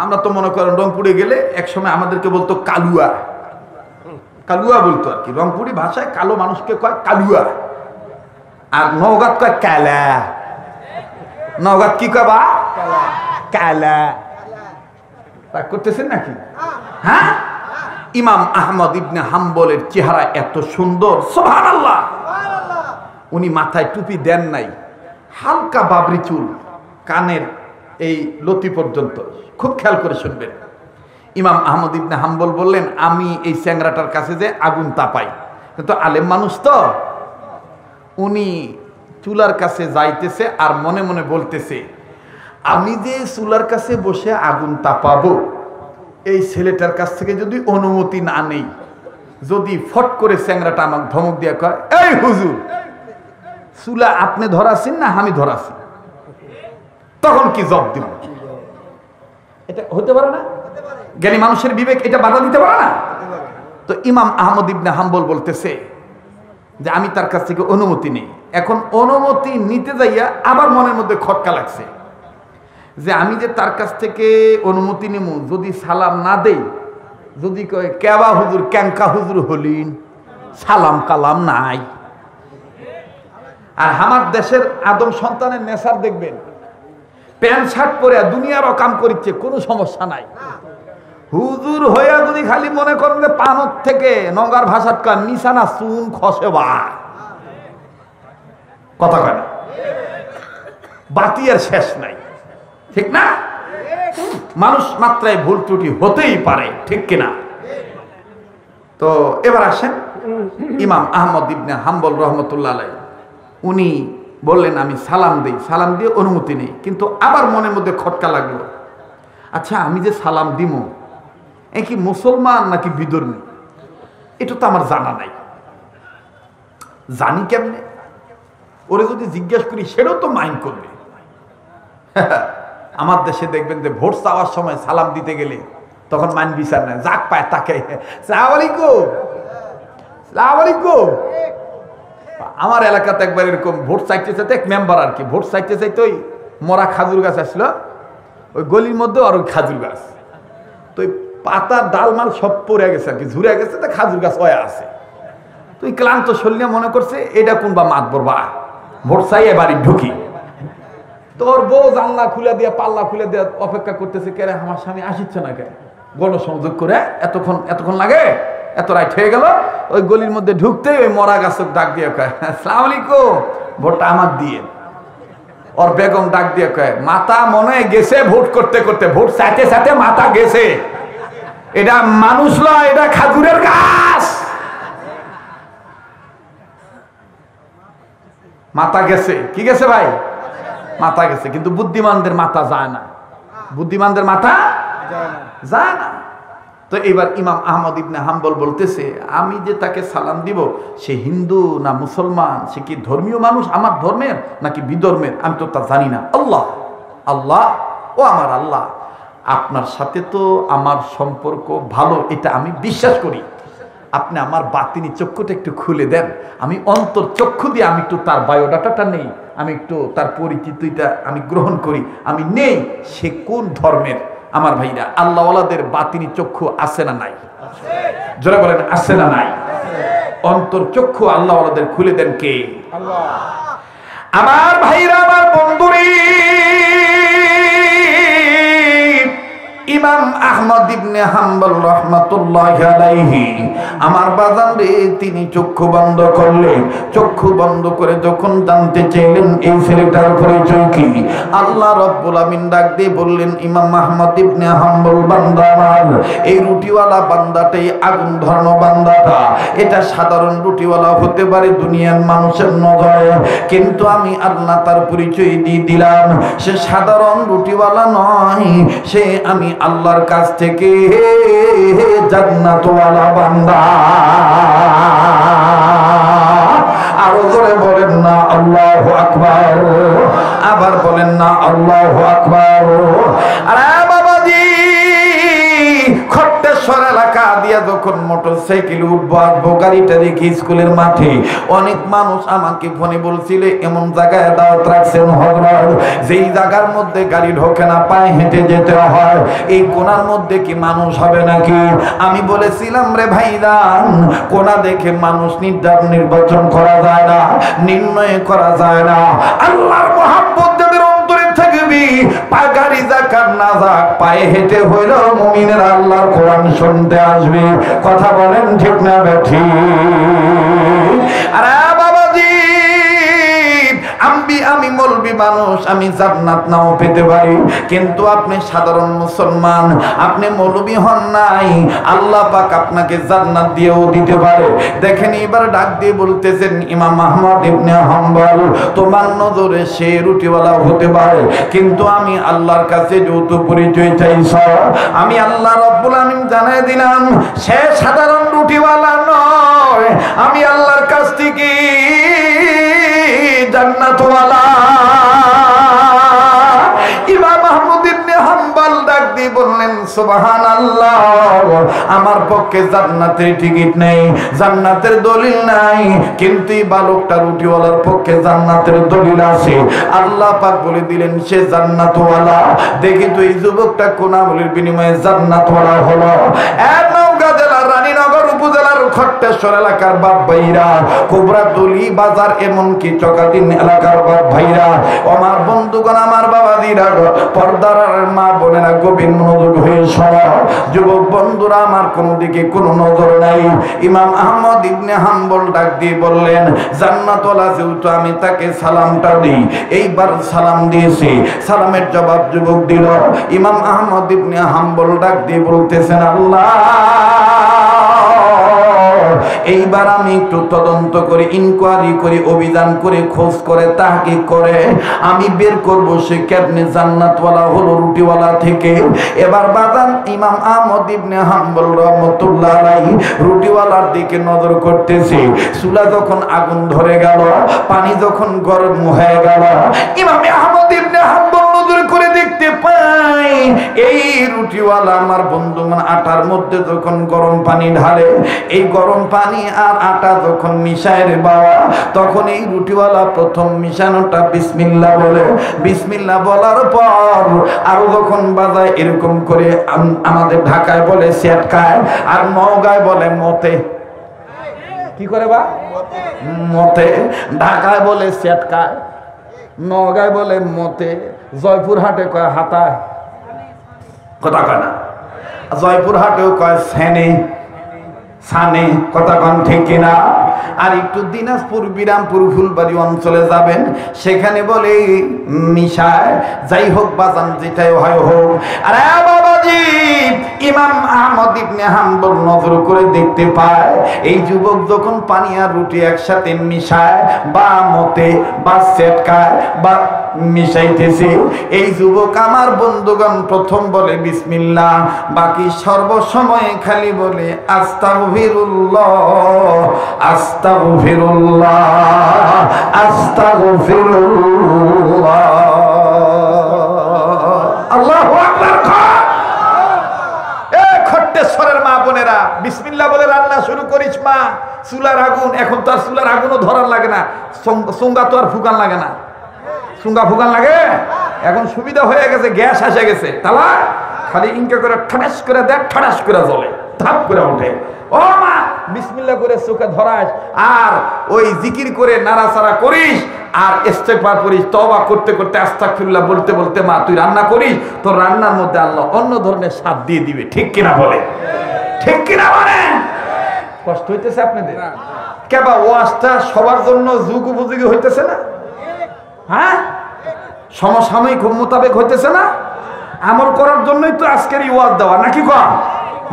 আমরা তো মনে করেন রংপুরে গেলে একসময় আমাদেরকে বলতো কালুয়া, কালুয়া বলতো আর কি। রংপুরি ভাষায় কালো মানুষকে কয় কালুয়া, আর নওগাঁত কয় কালা। নওগাঁত কি কয় বা? কালা। রাগ করতেছেন নাকি? হ্যাঁ, ইমাম আহমদ ইবনে হাম্বলের চেহারা এত সুন্দর, সুবহানাল্লাহ। উনি মাথায় টুপি দেন নাই, হালকা বাবরি চুল, কানের এই লতি পর্যন্ত। খুব খেয়াল করে শুনবেন। ইমাম আহমদ ইবনে হাম্বল বললেন, আমি এই চ্যাংরাটার কাছে যে আগুন তাপাই, কিন্তু আলেম মানুষ তো, উনি চুলার কাছে যাইতেছে আর মনে মনে বলতেছে, আমি যে চুলার কাছে বসে আগুন তাপাবো, এই ছেলেটার কাছ থেকে যদি অনুমতি না নেই, যদি ফট করে চ্যাংরাটা আমাকে ধমক দিয়ে কয়, এই হুজুর, চুলা আপনি ধরাছেন না আমি ধরাছি, তখন কি জবাব দিব? এটা হতে পারে না? জ্ঞানী মানুষের বিবেক এটা বাধা দিতে পারে না? তো ইমাম আহমদ ইবনে হাম্বল বলতেছে যে আমি তার কাছ থেকে অনুমতি নেই। এখন অনুমতি নিতে যাইয়া আবার মনের মধ্যে খটকা লাগছে যে আমি যে তার কাছ থেকে অনুমতি নেব, যদি সালাম না দেই, যদি কয় কেবা হুজুর, ক্যাঙ্কা হুজুর হলিন, সালাম কালাম নাই। আর আমার দেশের আদম সন্তানের নেশার দেখবেন, প্যান্ট শার্ট পরে দুনিয়ার অকাম করিচ্ছে, কোনো সমস্যা নাই। হুজুর হইয়া যদি খালি মনে করেন যে পানত থেকে নগার ভাষার কান নিশানা চুন খসে বা কথা কয় না, বাতি আর শেষ নাই, ঠিক না? মানুষ মাত্রায় ভুল ত্রুটি হতেই পারে, ঠিক কিনা? তো এবার আসেন ইমাম আহমদ ইবনে হাম্বল রহমতুল্লাহ আলাইহি, উনি বললেন আমি সালাম দেই, সালাম দিয়ে অনুমতি নেই, কিন্তু আবার মনের মধ্যে খটকা লাগলো, আচ্ছা আমি যে সালাম দিব, এ কি মুসলমান নাকি বিধর্মী, এটা তো আমার জানা নাই, জানি কেমনে? ওরে যদি জিজ্ঞেস করি সেটাও তো মাইন্ড করবে। আমার দেশে দেখবেন যে ভোট চাওয়ার সময় সালাম দিতে গেলে তখন মান বিচার নেয়, যাক পায় তাকে সালাম আলাইকুম, সালাম আলাইকুম। আমার এলাকাতে একবার এরকম ভোট চাইতে চাইতে এক মেম্বার আর কি, ভোট চাইতে চাইতে ওই মরা খাজুর গাছ আসলো ওই গলির মধ্যে, আর ওই খাজুর গাছ তো ওই পাতা ডালমাল সব পড়ে গেছে আর কি, ঝুরে গেছে, তো খাজুর গাছ ওয়া আছে। তুই ক্লান্ত শরীরে মনে করছে এটা কোনবা মাত বরবা, ভোট চাই এবারই ঢুকি। তোর বউ জানলা খুলে দিয়ে পাল্লা খুলে দিয়ে অপেক্ষা করতেছে, কে রে আমার স্বামী আসিচ্ছে না, কে গণসংযোগ করে এতক্ষণ লাগে, এত রাইট হয়ে গেল। ওই গলির মধ্যে ঢুকতে ওই মরা গাছক ডাক দিয়ে কয়, আসসালামু আলাইকুম, ভোটটা আমার দিয়ে। ওর বেগম ডাক দিয়ে কয়, মাথা মনে গেছে ভোট করতে করতে, ভোট চাইতে চাইতে মাথা গেছে, এটা মানুষ নয়, এটা খাজুরের গাছ, মাথা গেছে। কি গেছে ভাই? মাথা গেছে, কিন্তু বুদ্ধিমানদের মাথা যায় না, বুদ্ধিমানদের মাথা যায় না। তো এবার ইমাম আহমদ ইবনে হাম্বল বলতেছে, আমি যে তাকে সালাম দিব, সে হিন্দু না মুসলমান, সে কি ধর্মীয় মানুষ আমার ধর্মের নাকি বিধর্মের, আমি তো তা জানি না। আল্লাহ আল্লাহ, ও আমার আল্লাহ, আপনার সাথে তো আমার সম্পর্ক ভালো, এটা আমি বিশ্বাস করি, আপনি আমার বাতিনি চক্ষুটা একটু খুলে দেন, আমি অন্তর চক্ষু দিয়ে আমি একটু তার বায়োডাটাটা নেই, আমি একটু তার পরিচিতিটা আমি গ্রহণ করি, আমি নেই সে কোন ধর্মের। আমার ভাইরা, আল্লাহওয়ালাদের বাতিনি চক্ষু আছে না নাই? জোরে বলেন আছে না নাই? অন্তর চক্ষু আল্লাহওয়ালাদের খুলে দেন কে? আল্লাহ। আমার ভাইরা, আমার বন্ধুরি, ইমাম আহমদ ইবনে হাম্বল রাহমাতুল্লাহি আলাইহি, আমার বাজান রে, তিনি চক্ষু বন্ধ করলেন। চক্ষু বন্ধ করে যখন জানতে চাইলেন এই ছেলেটার পরিচয় কি, আল্লাহ রাব্বুল আমিন ডাক দিয়ে বললেন, ইমাম আহমদ ইবনে হাম্বল বান্দা আমার, এই রুটিওয়ালা বান্দাটাই আগুন ধরানো বান্দাটা, এটা সাধারণ রুটিওয়ালা হতে পারে দুনিয়ার মানুষের নজরে, কিন্তু আমি আল্লাহ তার পরিচয় দিয়ে দিলাম, সে সাধারণ রুটিওয়ালা নয়, সে আমি আল্লাহর কাছ থেকে জান্নাতওয়ালা বান্দা। আরো জোরে বলেন না আল্লাহু আকবার, আবার বলেন না আল্লাহু আকবার। আরে বাবাজি, খট্টেশ্বর এলাকা দিয়ে দিয়া যখন মোটরসাইকেল উঠবো আসবো, গাড়িটা রেখে স্কুলের মাঠে অনেক মানুষ আমাকে ফোনে বলছিল এমন জায়গায় দাওয়াত রাখছেন হযরত, যেই জায়গার মধ্যে গাড়ি ঢোকে না, পায়ে হেঁটে যেতে হয়, এই কোনার মধ্যে কি মানুষ হবে নাকি? আমি বলেছিলাম রে ভাইরান, কোনা দেখে মানুষ নির্বাচন করা যায় না, নির্ণয় করা যায় না। আল্লাহর মহব্বত যাদের অন্তরে থাকবি, পায়ে গাড়ি যাক আর না যাক, পায়ে হেঁটে হইলেও মুমিনেরা আল্লাহর কোরআন শুনতে আসবে। কথা বলেন ঠিক না বেঠিক? আরে বাবাজি, আমি মৌলবি মানুষ, আমি জান্নাত নাও পেতে পারি, কিন্তু আপনি সাধারণ মুসলমান, আপনি মৌলবি হন নাই, আল্লাহ পাক আপনাকে জান্নাত দিয়েও দিতে পারে। দেখেন এবার ডাক দিয়ে বলতেছেন ইমাম আহমদ ইবনে হাম্বল, তোমার নজরে সে রুটিওয়ালা হতে পারে, কিন্তু আমি আল্লাহর কাছে যৌথ পরিচয় চাইছ, আমি আল্লাহ রব্বুল আমিন জানাই দিলাম সে সাধারণ রুটিওয়ালা নয়, আমি আল্লাহর কাছ থেকে জান্নাতওয়ালা। ইমাম আহমদ ইবনে হাম্বল ডাক দিয়ে বললেন সুবহানাল্লাহ, আমার পক্ষে জান্নাতের টিকিট নেই, জান্নাতের দলিল নাই, কিন্তু এই বালকটা রুটিওয়ালার পক্ষে জান্নাতের দলিল আছে। আল্লাহ পাক বলে দিলেন সে জান্নাতওয়ালা। দেখি তো এই যুবকটা কোন আমলের বিনিময়ে জান্নাতওয়ালা হলো। নওগাঁ জেলার রানীনগর উপজেলার খট্টেশ্বর এলাকার বাপ ভাইরা, কোবরাতলি বাজার এমনকি চকাদিন এলাকার বাপ ভাইরা, আমার বন্ধুগণ, আমার বাবাদিরা, পর্দার মা বোনেরা, গভীর মনোযোগ হয়ে শোনো। যুবক বন্ধুরা আমার কোন দিকে কোনো নজর নাই। ইমাম আহমদ ইবনে হাম্বল ডাক দিয়ে বললেন জান্নাতওয়ালা যেহেতু, আমি তাকে সালামটা দিই। এইবার সালাম দিয়েছি, সালামের জবাব যুবক দিল। ইমাম আহমদ ইবনে হাম্বল ডাক দিয়ে বলতেছেন আল্লাহ, এইবার আমি একটু তদন্ত করে, ইনকোয়ারি করে, অভিযান করে, খোঁজ করে, তাহকিক করে আমি বের করব সে কেমনে জান্নাতওয়ালা হলো রুটিওয়ালা থেকে। এবার বাদান ইমাম আহমদ ইবনে হাম্বল রাহমাতুল্লাহ আলাইহি রুটিওয়ালার দিকে নজর করতেছে। চুলা যখন আগুন ধরে গেল, পানি যখন গরম হয়ে গেল, ইমাম আহমদ ইবনে হাম্বল নজর করে দেখতে পাই এই রুটিওয়ালা আমার বন্ধু আটার মধ্যে যখন গরম পানি ঢালে, এই গরম পানি আর আটা যখন মিশায় রে বাবা, তখন এই রুটিওয়ালা প্রথম মিশানোটা বিসমিল্লাহ বলে, বিসমিল্লাহ বলার পর আরো যখন বাজায় এরকম করে, আমাদের ঢাকায় বলে সেটকায় আর নওগাঁয় বলে মতে। কি করে বা? মতে। ঢাকায় বলে সেটকায়, নওগাঁয় বলে মতে, জয়পুরহাটে কয় হাতায়, কথা কয় না, জয়পুরহাটেও কয় সেনে সানে, কথা কন ঠিক কিনা? আর একটু দিনাজপুর, বিরামপুর, ফুলবাড়ি অঞ্চলে যাবেন, সেখানে বলে মিশায়। যাই হোক বাজান, যেটাই হয় হোক। আরে বাবাজি, ইমাম আহমদ ইবনে হাম্বল নজর করে দেখতে পায় এই যুবক যখন পানি আর রুটি একসাথে মিশায় বা মতে বা সেটকায় বা মিশাইতেছে, এই যুবক আমার বন্ধুগণ প্রথম বলে বিসমিল্লাহ, বাকি সর্বসময় খালি বলে আস্তাগফিরুল্লাহ, আস্তাগফিরুল্লাহ, আস্তাগফিরুল্লাহ। আল্লাহু আকবার। খট্টেশ্বরের মা বোনেরা, বিসমিল্লাহ বলে রান্না শুরু করিস মা। চুলার আগুন, এখন তো আর চুলার আগুনও ধরার লাগে না, চুঙ্গা তো আর ফুকান লাগে না, চুঙ্গা ফুকান লাগে, এখন সুবিধা হয়ে গেছে, গ্যাস এসে গেছে, তালা খালি ইনকা করে ঠাস করে দেখ, ঠাস করে জ্বলে, ধাপ করে ওঠে। ও মা, বিসমিল্লাহ করে চোখে ধরাস আর ওই জিকির করে নাড়াচাড়া করিস আর ইস্তেগফার করিস, তওবা করতে করতে আস্তাগফিরুল্লাহ বলতে বলতে মা তুই রান্না করিস, তোর রান্নার মধ্যে আল্লাহ অন্য ধরনের স্বাদ দিয়ে দিবে। ঠিক কিনা বলে? ঠিক কিনা বলেন? কষ্ট হইতেছে আপনাদের? কেবা ওয়াজটা সবার জন্য যুগ উপযোগী হইতেছে না? হ্যাঁ, সমসাময়িক মোতাবেক হইতেছে না? আমল করার জন্যই তো আজকের এই ওয়াজ দেওয়া, নাকি কম?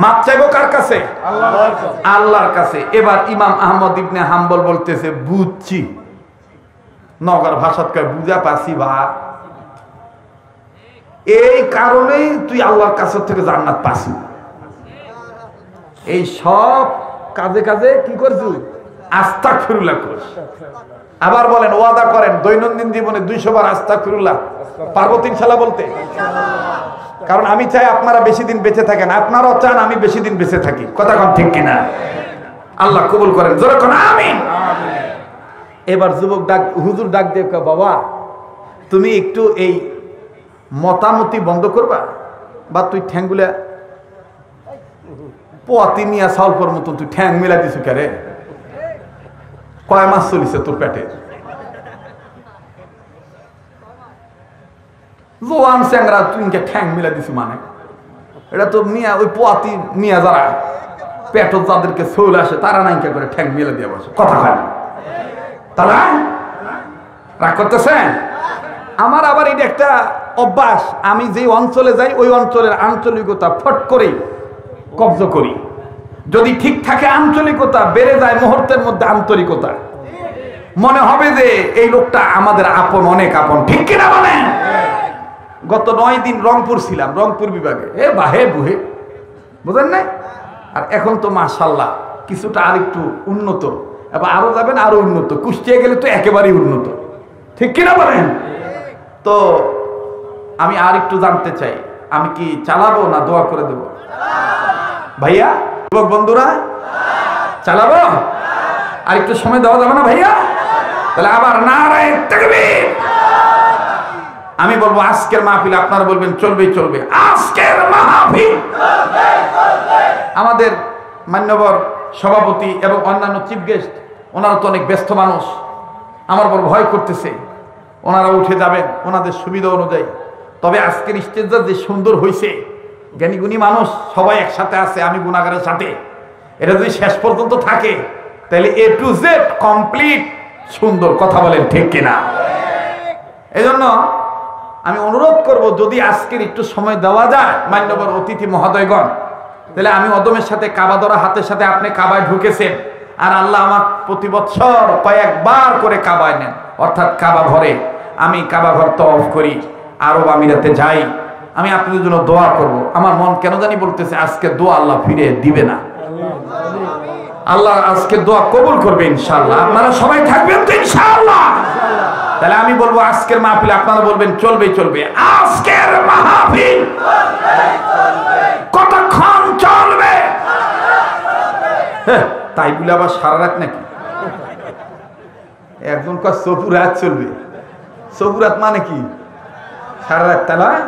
মাপ চাইবো কার কাছে? আল্লাহর কাছে। এবার ইমাম আহমদ ইবনে হাম্বল বলতেছে বুঝছি, নগর ভাষাত কয় বুঝা পাছি বা, এই কারণেই তুই আল্লাহর কাছ থেকে জান্নাত পাসি। এই সব কাজে কাজে কি করছু? আস্তাগফিরুল্লাহ করছ। আবার বলেন, ওয়াদা করেন দৈনন্দিন জীবনে 200 বার আস্তাগফিরুল্লাহ পারবো ইনশাআল্লাহ বলতে? কারণ আমি চাই আপনারা বেশি দিন বেঁচে থাকেন, আপনারাও চান আমি বেশি দিন বেঁচে থাকি। কথা কন ঠিক কিনা? আল্লাহ কবুল করেন, জোরে কোন আমিন। এবার যুবক ডাক, হুজুর ডাক দিয়ে কয়, বাবা তুমি একটু এই মতামতি বন্ধ করবা, বা তুই ঠ্যাংগুলা পোয়াতি নিয়া সালপর মতন তুই ঠ্যাং মিলা দিছু কে রে? কয় মাস চলিছে তোর পেটে? জোয়ান স্যাংরা তুই ঠ্যাং মিলা দিছু মানে? এটা তো নিয়া ওই পোয়াতি নিয়া যারা পেট যাদেরকে চলে আসে তারা নাইকা করে ঠ্যাং মিলা দিয়ে বসে। কথা হয় তারা রাগ করতেছেন? আমার আবার এটা একটা অভ্যাস, আমি যে অঞ্চলে যাই ওই অঞ্চলের আঞ্চলিকতা ফট করেই কব্জ করি। যদি ঠিক থাকে আঞ্চলিকতা, বেড়ে যায় মুহূর্তের মধ্যে আন্তরিকতা, মনে হবে যে এই লোকটা আমাদের আপন, অনেক আপন। ঠিক কিনা বলেন? গত 9 দিন রংপুর ছিলাম, রংপুর বিভাগে, এ বাহে বুহে, বুঝেন না? আর এখন তো মাশাআল্লাহ কিছুটা আরেকটু উন্নত, এবার আরো যাবেন আরো উন্নত, কুষ্টিয়া গেলে তো একেবারেই উন্নত। ঠিক কিনা বলেন? তো আমি আর একটু জানতে চাই, আমি কি চালাবো না দোয়া করে দেব? ভাইয়া, যুবক বন্ধুরা, চালাবো? আর একটু সময় দেওয়া যাবে না ভাইয়া? তাহলে আবার নারায়ে তাকবীর। আমি বলবো আজকের মাহফিল, আপনারা বলবেন চলবেই চলবে। আজকের মাহফিল আমাদের মান্যবর সভাপতি এবং অন্যান্য চিফ গেস্ট, ওনারা তো অনেক ব্যস্ত মানুষ, আমার বড় ভয় করতেছে। ওনারা উঠে যাবেন ওনাদের সুবিধা অনুযায়ী। তবে আজকের স্টেজটা যে সুন্দর হয়েছে, জ্ঞানীগুণী মানুষ সবাই একসাথে আছে, আমি গুনাহগারের সাথে, এটা যদি শেষ পর্যন্ত থাকে তাহলে A to Z কমপ্লিট সুন্দর। কথা বলেন ঠিক কিনা? এই জন্য আমি অনুরোধ করব, যদি আজকের একটু সময় দেওয়া যায় মান্যবর অতিথি মহোদয়গণ, তাহলে আমি অদমের সাথে কাবা ধরা হাতের সাথে আপনি কাবায় ঢুকেছেন, আর আল্লাহ আমার প্রতি বছর কয়েকবার করে কাবায় নেন, অর্থাৎ কাবা ঘরে আমি কাবা ঘর তওয়াফ করি, আরব আমিরাতে যাই, আমি আপনাদের জন্য দোয়া করব। আমার মন কেন জানি বলতেছে আজকে দোয়া আল্লাহ ফিরে দিবে না, আল্লাহ আজকে দোয়া কবুল করবে ইনশাআল্লাহ। আপনারা সবাই থাকবেন তো ইনশাআল্লাহ? তাহলে আমি বলবো আজকের মাহফিল, আপনারা বলবেন চলবেই চলবে। আজকের মাহফিল কতক্ষণ চলবে? তাই বলে আবার সারা রাত নাকি? একজন কয় সফুরাত চলবে। সফুরাত মানে কি? সারা রাত, তাই নয়?